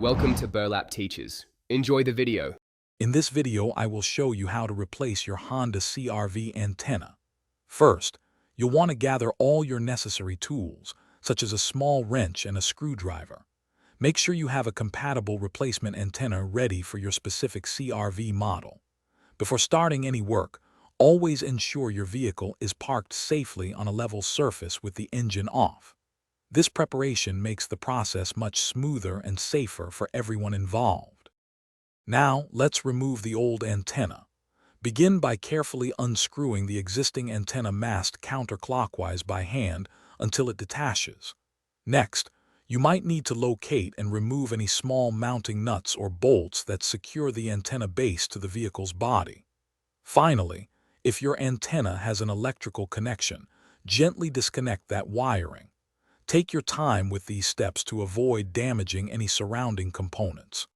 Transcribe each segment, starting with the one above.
Welcome to Burlap Teachers. Enjoy the video. In this video, I will show you how to replace your Honda CRV antenna. First, you'll want to gather all your necessary tools, such as a small wrench and a screwdriver. Make sure you have a compatible replacement antenna ready for your specific CRV model. Before starting any work, always ensure your vehicle is parked safely on a level surface with the engine off. This preparation makes the process much smoother and safer for everyone involved. Now, let's remove the old antenna. Begin by carefully unscrewing the existing antenna mast counterclockwise by hand until it detaches. Next, you might need to locate and remove any small mounting nuts or bolts that secure the antenna base to the vehicle's body. Finally, if your antenna has an electrical connection, gently disconnect that wiring. Take your time with these steps to avoid damaging any surrounding components.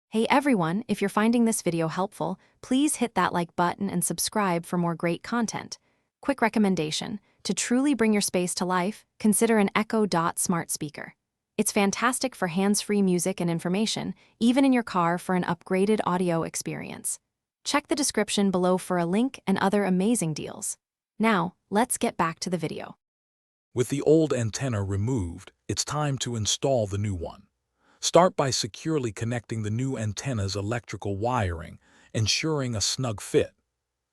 Hey everyone, if you're finding this video helpful, please hit that like button and subscribe for more great content. Quick recommendation: to truly bring your space to life, consider an Echo Dot smart speaker. It's fantastic for hands-free music and information, even in your car for an upgraded audio experience. Check the description below for a link and other amazing deals. Now, let's get back to the video. With the old antenna removed, it's time to install the new one. Start by securely connecting the new antenna's electrical wiring, ensuring a snug fit.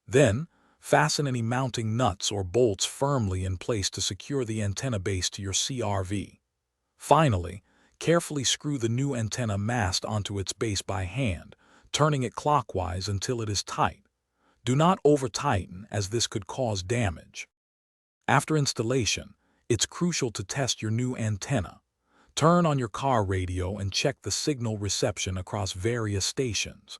Then, fasten any mounting nuts or bolts firmly in place to secure the antenna base to your CRV. Finally, carefully screw the new antenna mast onto its base by hand, turning it clockwise until it is tight. Do not over-tighten, as this could cause damage. After installation, it's crucial to test your new antenna. Turn on your car radio and check the signal reception across various stations.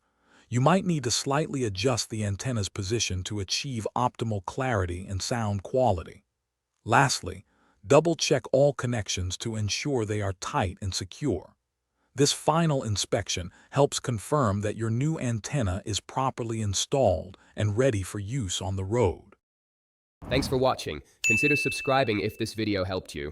You might need to slightly adjust the antenna's position to achieve optimal clarity and sound quality. Lastly, double-check all connections to ensure they are tight and secure. This final inspection helps confirm that your new antenna is properly installed and ready for use on the road. Thanks for watching. Consider subscribing if this video helped you.